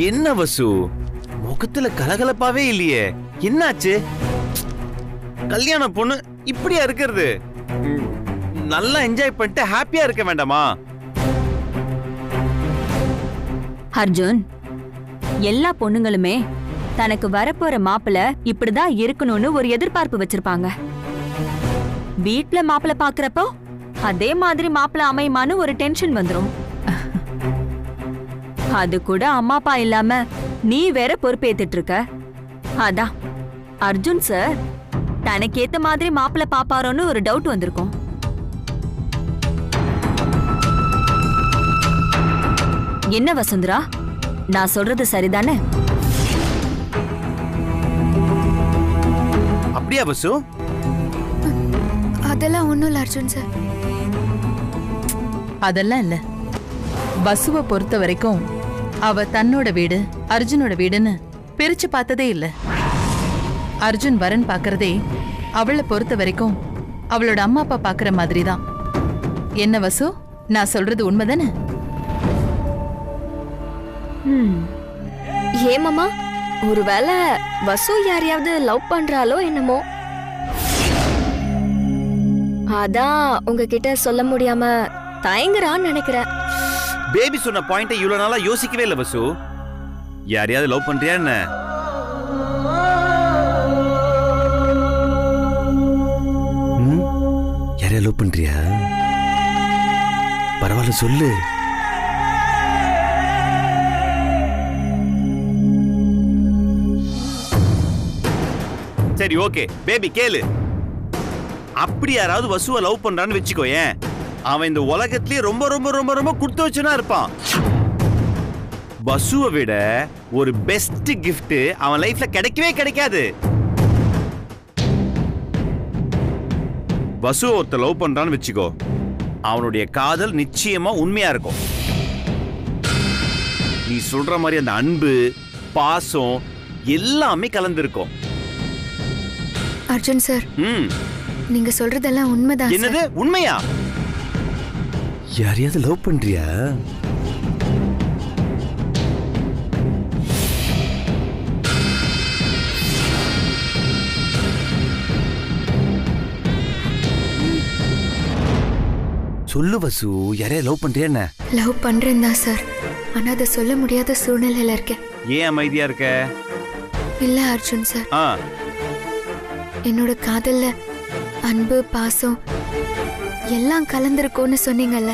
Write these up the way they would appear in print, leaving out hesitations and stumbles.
என்ன வசு, முகத்துல கலகலப்பாவே இல்லையே, என்னாச்சு? கல்யாண பொண்ணு இப்படியா இருக்கிறது? நல்லா என்ஜாய் பண்ணிட்டு ஹாப்பியா இருக்க வேண்டாமா? அர்ஜுன், எல்லா பொண்ணுங்களுமே தனக்கு வரப்போற மாப்பிள்ள இப்படிதான் இருக்கணும்னு ஒரு எதிர்பார்ப்பு வச்சிருப்பாங்க. வீட்ல மாப்பிள்ள பாக்குறப்போ அதே மாதிரி மாப்பிள்ள அமையுமான்னு ஒரு டென்ஷன் வந்துரும். அது கூட அம்மா அப்பா இல்லாம நீ வேற பொறுப்பேத்துட்டு இருக்க. அதான் அர்ஜுன் சார் தனக்கேத்த மாதிரி மாப்பிள்ள பாப்பாரோன்னு ஒரு டவுட் வந்திருக்கும். என்ன வசுந்தரா, நான் சொல்றது சரிதானே? அப்படியா வசு? அதெல்லாம் ஒண்ணும் இல்ல அர்ஜுன் சார். அதெல்லாம் இல்ல. வசுவை பொறுத்த வரைக்கும் அவ தன்னோட வீடு அர்ஜுனோட வீடுன்னு பிரிச்சு பார்த்ததே இல்ல. அர்ஜுன் வரன் பாக்குறதே அவளை பொறுத்த வரைக்கும் அவளோட அம்மா அப்பா பாக்குற மாதிரி தான். என்ன வசு, நான் சொல்றது உண்மைதானே? ஏமாமா, ஒருவேளை வசு யாரையாவது லவ் பண்றாளோ என்னமோ, அதான் உங்ககிட்ட சொல்ல முடியாம தயங்குறான்னு நினைக்கிறேன். பேபி சொன்ன பாயிண்ட இவ்வளவு நாளா யோசிக்கவே இல்ல வசு. யாரையாவது லவ் பண்றியா என்ன? யாரையா லவ் பண்றியா? பரவாயில்ல சொல்லு. சரி ஓகே பேபி கேளு. அப்படி யாராவது வசுவை லவ் பண்றான்னு வச்சுக்கோ, ஏன் அவன் இந்த உலகத்திலேயே ரொம்ப ரொம்ப ரொம்ப ரொம்ப கொடுத்து வச்சுனா இருப்பான். வசுவை விட ஒரு பெஸ்ட் கிஃப்ட் அவன் லைஃப்ல கிடைக்கவே கிடைக்காது. வசுவை ஒருத்தர் லவ் பண்றான்னு வச்சுக்கோ, அவனுடைய காதல் நிச்சயமா உண்மையா இருக்கும். நீ சொல்ற மாதிரி அந்த அன்பு பாசம் எல்லாமே கலந்துருக்கும். அர்ஜுன் சார், நீங்க சொல்றதெல்லாம் உண்மைதான். என்னது உண்மையா? யாரையாவது லவ் பண்றியா? சொல்லு வசு, யாரையா லவ் பண்றியா என்ன? லவ் பண்றேன் தான் சார், ஆனா அதை சொல்ல முடியாத சூழ்நிலையில இருக்கேன். ஏன் அமைதியா இருக்க? இல்ல அர்ஜுன் சார், என்னோட காதல்ல அன்பு பாசம் எல்லாம் கலந்திருக்கும்னு சொன்னீங்கல்ல,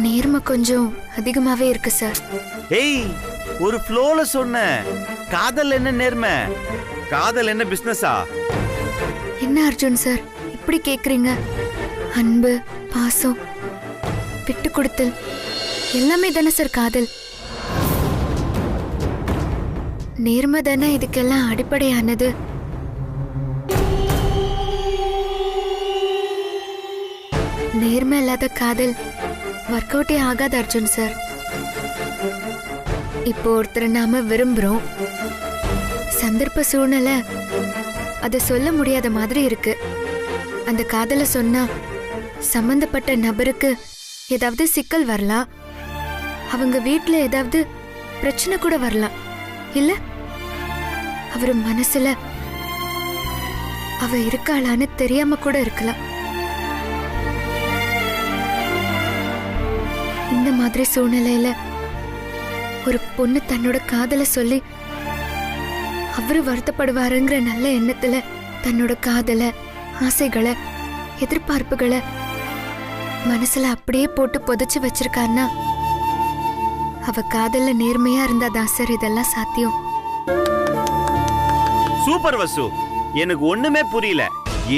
நேர்மை கொஞ்சம் அதிகமாவே இருக்கு சார். ஏய், ஒரு ஃப்ளோல சொன்ன. காதல் என்ன நேர்மை, காதல் என்ன பிசினஸா? என்ன அர்ஜுன் சார் இப்படி கேக்குறீங்க? அன்பு பாசம் விட்டு கொடுத்தல் எல்லாமே தானே சார் காதல். நேர்மை தானே இதுக்கெல்லாம் அடிப்படையானது. நேர்மை இல்லாத காதல் ஒர்க் அவுட்டே ஆகாது அர்ஜுன் சார். இப்போ ஒருத்தரை நாம விரும்புறோம், சந்தர்ப்ப சூழ்நிலை அதை சொல்ல முடியாத மாதிரி இருக்கு. அந்த காதலை சொன்னா சம்பந்தப்பட்ட நபருக்கு ஏதாவது சிக்கல் வரலாம், அவங்க வீட்டுல ஏதாவது பிரச்சனை கூட வரலாம், இல்ல அவர் மனசுல அவ இருக்காளான்னு தெரியாம கூட இருக்கலாம். இந்த மாதிரி சூழ்நிலையில ஒரு பொண்ணு தன்னோட காதலை சொல்லி அவரு வருத்தப்படுவாருங்கிற நல்ல எண்ணத்துல தன்னோட காதலை ஆசைகளை எதிர்பார்ப்புகளை மனசுல அப்படியே போட்டு புதைச்சு வச்சிருக்கான்னா அவ காதல்ல நேர்மையா இருந்தாதான் சார் இதெல்லாம் சாத்தியம். சூப்பர் வசு, எனக்கு ஒண்ணுமே புரியல.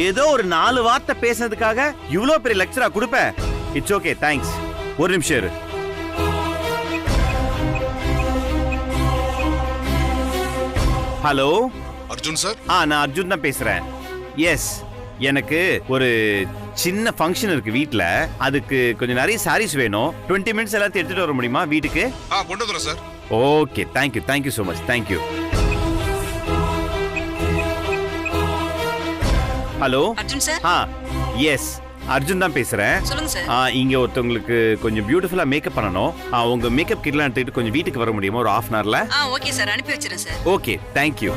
ஏதோ ஒரு 4 வார்த்தை பேசுனதுக்காக இவ்வளவு பெரிய லெக்சரா கொடுப்ப? It's okay, thanks. ஒரு நிமிஷம் இரு. Hello Arjun sir. நான் அர்ஜுன் தான் பேசுறேன். எஸ், எனக்கு ஒரு சின்ன ஃபங்க்ஷன் இருக்கு வீட்ல. அதுக்கு கொஞ்சம் நிறைய சாரீஸ் வேணும். 20 மினிட்ஸ் எல்லாத்தையும் எடுத்துட்டு வர முடியுமா வீட்டுக்கு? கொண்டு வரேன் sir. Okay, thank you thank you so much, thank you. Hello Arjun sir. Yes, Arjun தான் பேசுறேன். சொல்லுங்க சார். இங்க ஒருத்தவங்களுக்கு கொஞ்சம் பியூட்டிஃபுல்லா மேக்கப் பண்ணணும். உங்க மேக்கப் கிட்லாம் எடுத்துட்டு கொஞ்சம் வீட்டுக்கு வர முடியுமா ஒரு 1/2 hourல? ஓகே சார், அனுப்பி வச்சிரேன் சார். Okay, thank you.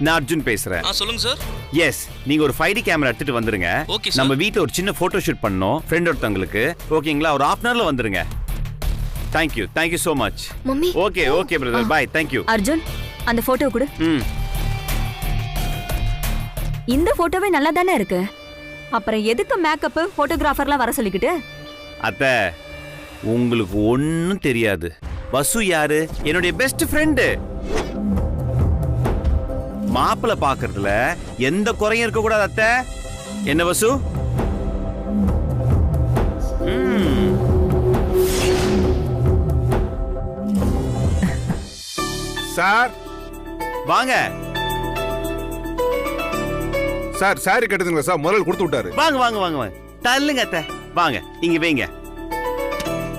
நான் அர்ஜுன் பேசுறேன். சொல்லுங்க சார். எஸ், நீங்க ஒரு 5D கேமரா எடுத்துட்டு வந்துருங்க. Okay sir. நம்ம வீட்ல ஒரு சின்ன போட்டோ ஷூட் பண்ணனும் ஃப்ரெண்ட் ஒருத்தங்களுக்கு. ஓகேங்களா? ஒரு 1/2 hourல வந்துருங்க. Thank you so much. Mummy. Okay brother, bye. Thank you. Arjun, அந்த போட்டோ கொடு. இந்த போட்டோவே நல்லா தானே இருக்கு. அப்புறம் எதுக்கு மேக்கப் போட்டோகிராஃபர்லாம் வர சொல்லிக்கிட்டு? அத்தை, உங்களுக்கு ஒன்னும் தெரியாது. வசு யாரு? என்னுடைய பெஸ்ட் ஃப்ரெண்டு. மாப்பிள்ள பாக்குறதுல எந்த குறையும் இருக்க கூடாது அத்தை. என்ன வசு? சார் வாங்க. சார் சாரி கட்டுதுங்களா சார்? முதல்ல கொடுத்து விட்டாரு. வாங்க. தள்ளுங்க அத்தை. வாங்க, இங்க வைங்க.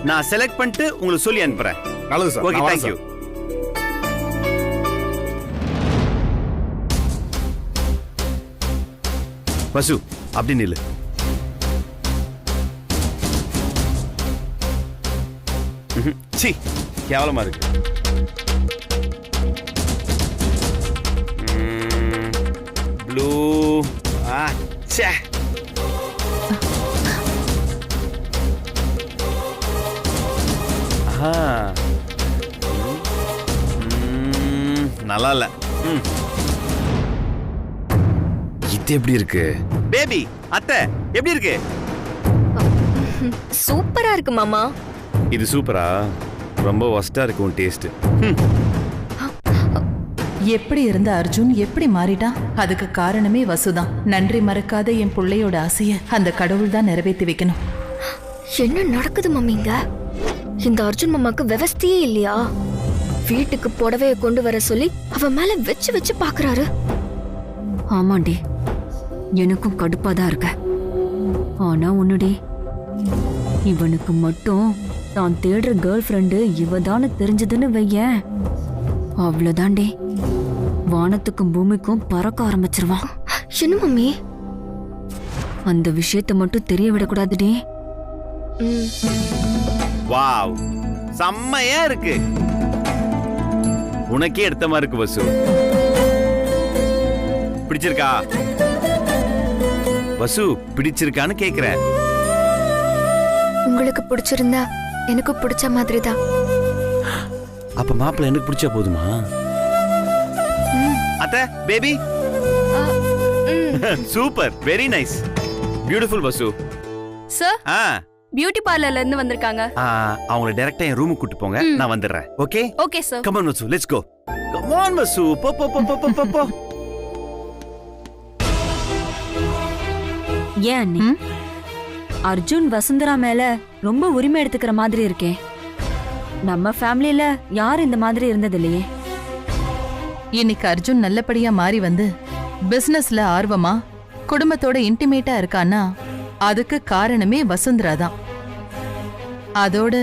நான் செலக்ட் பண்ணிட்டு உங்களுக்கு சொல்லி அனுப்புறேன். நல்லது sir. Okay, thank you. Vasu, அப்படி நில்லு. சி, கேவலமா இருக்கு. ப்ளூ. ச்சே. நல்லா இல்ல. இது எப்படி இருக்கு பேபி? அத்தை, எப்படி இருக்கு? சூப்பரா இருக்கு மாமா. இது சூப்பரா? ரொம்ப வஸ்டா இருக்கு உன் டேஸ்ட். எப்படி இருந்த அர்ஜுன் எப்படி மாறிட்டான்? அதுக்கு காரணமே வசுதான். நன்றி மறக்காத என் பிள்ளையோட ஆசைய அந்த கடவுள் தான் நிறைவேற்றி வைக்கணும். என்ன நடக்குது மம்மிங்க? இந்த அர்ஜுன் மாமாக்கு விவஸ்தையே இல்லையா? வீட்டுக்கு புடவைய கொண்டு வர சொல்லி அவ மேல வச்சு பாக்குறாரு. ஆமாண்டி, எனக்கும் கடுப்பா தான் இருக்க. ஆனா ஒண்ணுடி, இவனுக்கு மட்டும் தான் தேடுற கேர்ள் ஃப்ரெண்டு இவதான்னு தெரிஞ்சதுன்னு வையேன், அவ்வளவுதாண்டி, வானத்துக்கும் பூமிக்கும் பறக்க ஆரம்பிச்சிருவான். என்ன மம்மி? அந்த விஷயத்தை மட்டும் தெரிய விடக்கூடாதுடி. வாவ், செம்மையா இருக்கு. உனக்கே எடுத்த மாதிரி இருக்கு வசு. பிடிச்சிருக்கா வசு? பிடிச்சிருக்கான்னு கேக்குறேன். உங்களுக்கு பிடிச்சிருந்தா எனக்கு பிடிச்ச மாதிரி தான். அப்ப மாப்பிள்ள எனக்கு பிடிச்சா போதுமா? அத்தை, baby. Super, very nice, beautiful Vasu. Sir, beauty பார்லர்ல இருந்து வந்திருக்காங்க. அவங்கள டைரக்டா என் ரூமுக்கு கூட்டி போங்க, நான் வந்துடுறேன். Okay? Okay sir. Come on Vasu, let's go. Come on Vasu, போ. ஏன் அண்ணி, அர்ஜுன் வசுந்தரா மேல ரொம்ப உரிமை எடுத்துக்கிற மாதிரி இருக்கே. நம்ம ஃபேமிலில யார் இந்த மாதிரி இருந்தது இல்லையே. இன்னைக்கு அர்ஜுன் நல்லபடியா மாறி வந்து பிசினஸ்ல ஆர்வமா குடும்பத்தோட இன்டிமேட்டா இருக்கான்னா அதுக்கு காரணமே வசுந்தரா தான். அதோட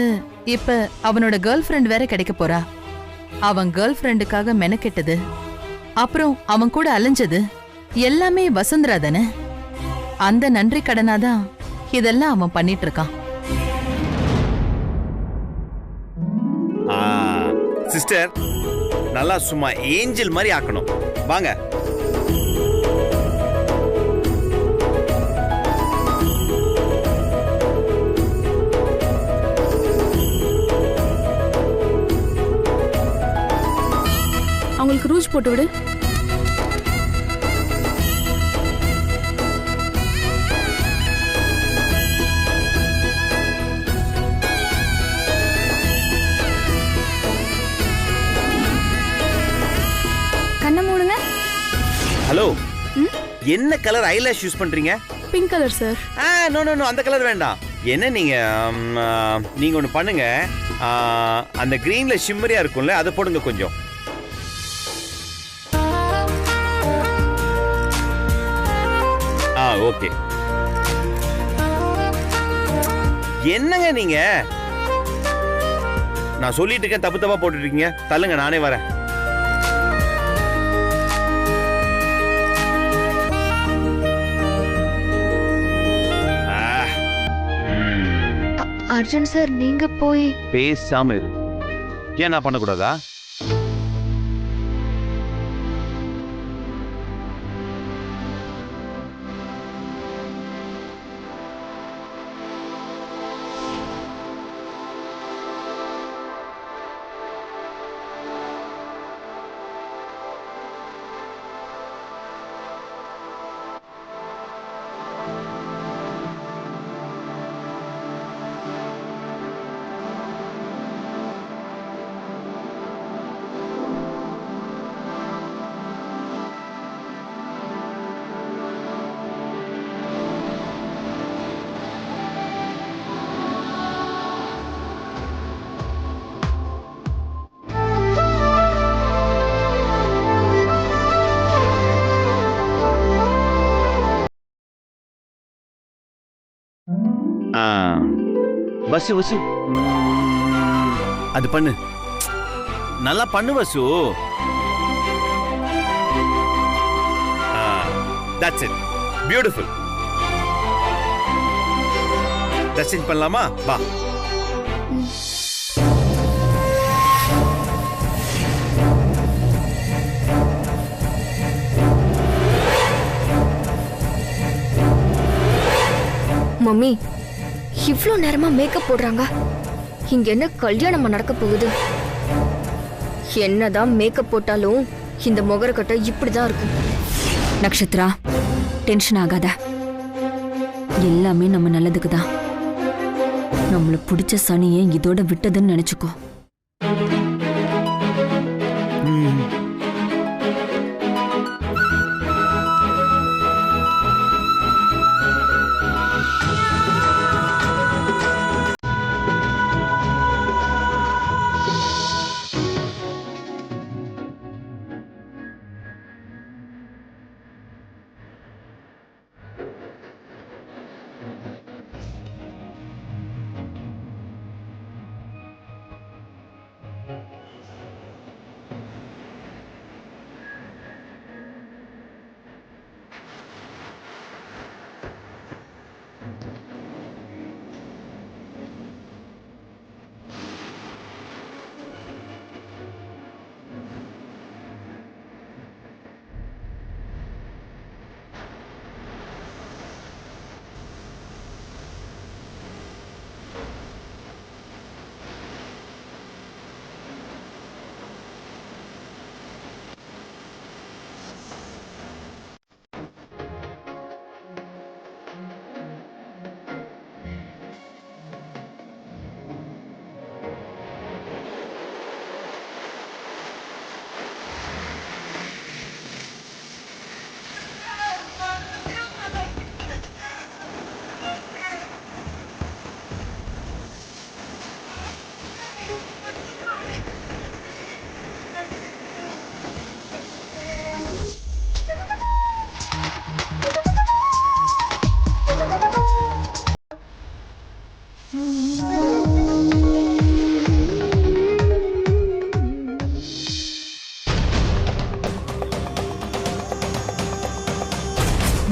இப்ப அவனோட கேர்ள் ஃப்ரெண்ட் வேற கிடைக்க போறா. அவன் கேர்ள் ஃப்ரெண்டுக்காக மெனக்கெட்டது, அப்புறம் அவன் கூட அலைஞ்சது எல்லாமே வசுந்தரா தானே. அந்த நன்றி கடனாதான் இதெல்லாம் அவன் பண்ணிட்டு இருக்கான். சிஸ்டர், நல்லா சும்மா ஏஞ்சல் மாதிரி ஆக்கணும். வாங்க. அவங்களுக்கு ரூஜ் போட்டு விடு. கண்ணை மூடுங்க. ஹலோ, என்ன கலர் ஐலாஷ் யூஸ் பண்றீங்க? Pink colour sir. நோ, அந்த கலர் வேண்டாம். என்ன நீங்க ஒண்ணு பண்ணுங்க, அந்த கிரீன்ல ஷிம்மரியா இருக்கும்ல, அதை போடுங்க கொஞ்சம். ஓகே. என்னங்க நீங்க, நான் சொல்லிட்டு இருக்கேன், தப்பு தப்பா போட்டுட்டு இருக்கீங்க. தள்ளுங்க, நானே வரேன். அர்ஜுன் சார் நீங்க போய் பேசாம இரு. ஏன் நான் பண்ணக்கூடாதா? வசு வசு அது பண்ணு, நல்லா பண்ணு வசு. That's it. Beautiful. டச்சிங் பண்ணலாமா? வா. மம்மி இவ்ளோ நேரமா மேக்கப் போடுறாங்க. இங்க என்ன கல்யாணமா நடக்க போகுது? என்னதான் மேக்கப் போட்டாலும் இந்த முகரக்கட்டை இப்படிதான் இருக்கும். நக்ஷத்ரா, டென்ஷன் ஆகாத. எல்லாமே நம்ம நல்லதுக்கு தான். நம்மள பிடிச்ச சனியை இதோட விட்டதுன்னு நினைச்சுக்கோ.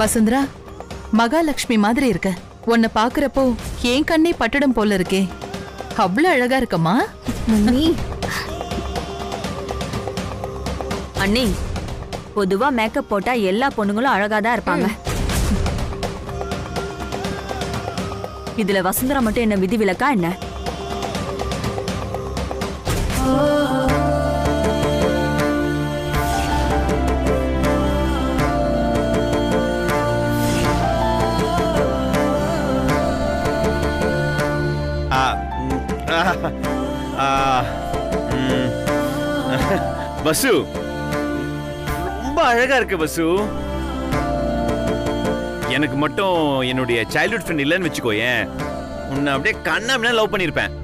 வசுந்தரா, மகாலட்சுமி மாதிரி இருக்க. உன்னை பாக்குறப்போ என் கண்ணே பட்டுடும் போல இருக்கே. அவ்வளவு அழகா இருக்கமா? மம்மி அண்ணி, பொதுவா மேக்கப் போட்டா எல்லா பொண்ணுங்களும் அழகாதான் இருப்பாங்க. இதுல வசுந்தரா மட்டும் என்ன விதிவிலக்கா என்ன? வசு ரொம்ப அழகா இருக்கு வசு. எனக்கு மட்டும் என்னுடைய சைல்ட்ஹுட் ஃப்ரெண்ட் இல்லைன்னு வச்சுக்கோயேன், உன்னை அப்படியே கண்ணா லவ் பண்ணிருப்பேன்.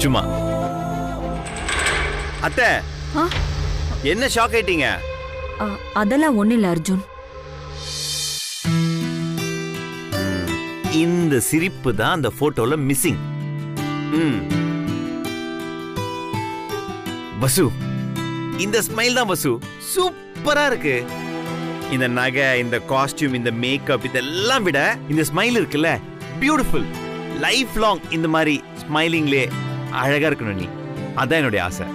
சும்மா. அத்தை, என்ன ஷாக் ஆயிட்டீங்க? அதெல்லாம் ஒண்ணு இல்ல அர்ஜுன். இந்த சிரிப்பு தான் அந்த போட்டோல மிஸ்ஸிங். வசு, இந்த ஸ்மைல் தான் வசு, சூப்பரா இருக்கு. இந்த நகை, இந்த காஸ்டியூம், இந்த மேக்கப் இதெல்லாம் விட இந்த ஸ்மைல் இருக்குல்ல, பியூட்டிஃபுல். லைஃப் லாங் இந்த மாதிரி ஸ்மைலிங்லே அழகா இருக்கணும் நீ. அதான் என்னுடைய ஆசை.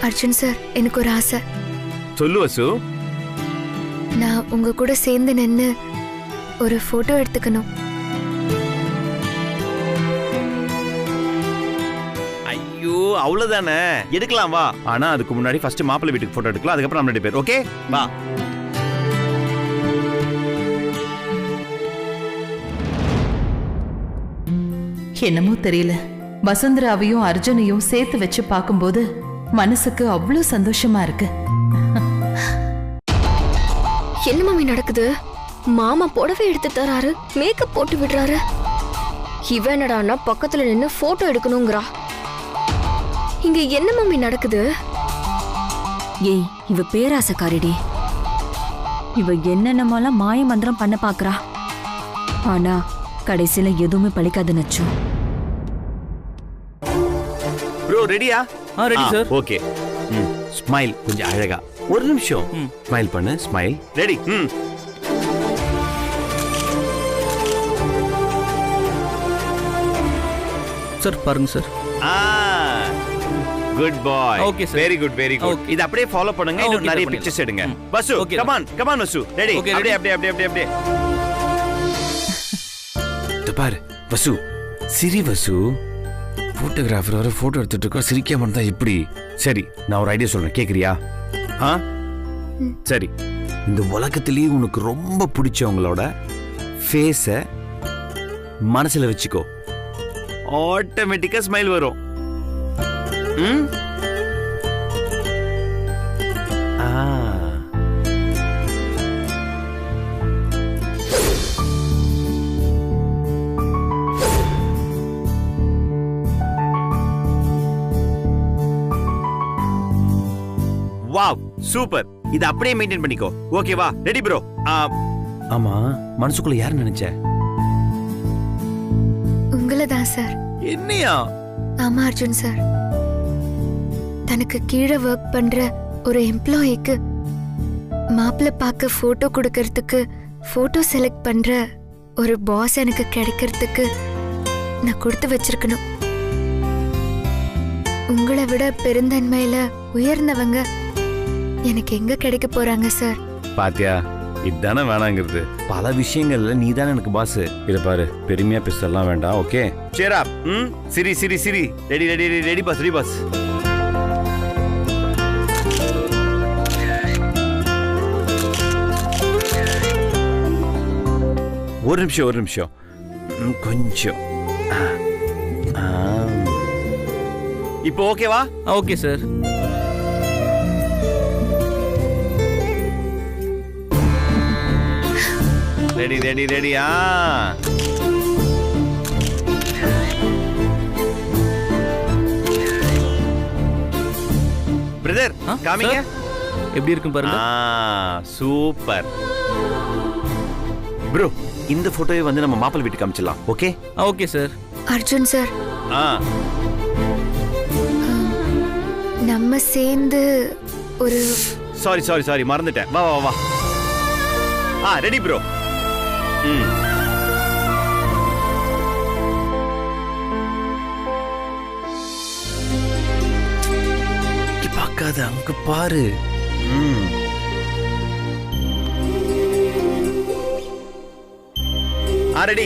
அர்ஜுன் சார், எனக்கு ஒரு ஆசை. சொல்லு வசு. நான் உங்க கூட சேர்ந்து நின்னு ஒரு போட்டோ எடுத்துக்கணும். ஐயோ, அவ்வளவுதானே, எடுக்கலாம் வா. ஆனா அதுக்கு முன்னாடி ஃபர்ஸ்ட் மாப்பிள்ளை வீட்டுக்கு போட்டோ எடுக்கலாம், அதுக்கப்புறம் நம்ம 2 பேர். ஓகே வா. என்னமோ தெரியல, வசுந்தராவையும் அர்ஜுனையும் சேர்த்து வச்சு பார்க்கும்போது மனசுக்கு அவ்வளவு சந்தோஷமா இருக்கு. என்ன மம்மி நடக்குது? மாமா புடவை எடுத்து தராரு, மேக்கப் போட்டு விடுறாரு. இவன் என்னடான்னா பக்கத்துல நின்னு போட்டோ எடுக்கணுங்கிறா. இங்க என்ன மம்மி நடக்குது? ஏய், இவ பேராசக்காரிடி. இவ என்னென்னமோலாம் மாய மந்திரம் பண்ண பாக்குறா. ஆனா கடைசியில எதுவுமே பழிக்காது நச்சு. ப்ரோ ரெடியா? Ready sir. ஓகே. ஸ்மைல் கொஞ்சம் அழகா. ஒரு நிமிஷம் ஸ்மைல் பண்ணு. ஸ்மைல். ரெடி? சார் பாருங்க sir. Good bye. Okay sir. Very good, very good. இது அப்படியே ஃபாலோ பண்ணுங்க. இன்னும் நிறைய பிக்சர்ஸ் எடுங்க. Vasu, come on, come on Vasu. Ready? அப்படியே. பாரு வசு, சிரி வசு. போட்டோகிராஃபர் வர போட்டோ எடுத்துட்டு இருக்கோம், சிரிக்காம இருந்தா எப்படி? சரி, நான் ஒரு ஐடியா சொல்றேன், கேக்குறியா? சரி, இந்த உலகத்திலேயே உனக்கு ரொம்ப பிடிச்சவங்களோட ஃபேஸ மனசுல வச்சுக்கோ. ஆட்டோமேட்டிக்கா ஸ்மைல் வரும். Wow, super. இத அப்படியே மெயின்டைன் பண்ணிக்கோ. ஓகேவா? Ready bro? ஆமா, மனசுக்குள்ள யார் நினைச்ச? உங்களதான் சார். என்னையா? ஆமா அர்ஜுன் சார். தனக்கு கீழே ஒர்க் பண்ற ஒரு எம்ப்ளாயிக்கு மாப்பிள்ளை பார்க்க போட்டோ கொடுக்கறதுக்கு, போட்டோ செலக்ட் பண்ற ஒரு பாஸ் எனக்கு கிடைக்கிறதுக்கு நான் கொடுத்து வச்சிருக்கணும். உங்களை விட பெருந்தன்மையில உயர்ந்தவங்க எனக்கு எங்க கிடைக்க போறாங்க சார்? பாத்தியா, இதுதானே வேணாங்கிறது. பல விஷயங்கள்ல நீ தானே எனக்கு பாஸ். இத பாரு, பெருமையா பேசலாம் வேண்டாம். Okay, cheer up. சிரி சிரி சிரி. Ready boss, ready boss. ஒரு நிமிஷம் கொஞ்சம். இப்போ ஓகேவா? Okay sir. ரெடி. பிரதர் காமிங்க. எப்படி இருக்கு பாருங்க. Super bro. இந்த போட்டோவை வந்து நம்ம மாப்பிள்ளை வீட்டுக்கு காமிச்சிடலாம். Okay? Okay sir. Arjun sir, நம்ம சேர்ந்து ஒரு சாரி மறந்துட்டேன். வா. Ready bro. பார்க்காத, அங்க பாரு. ரெடி.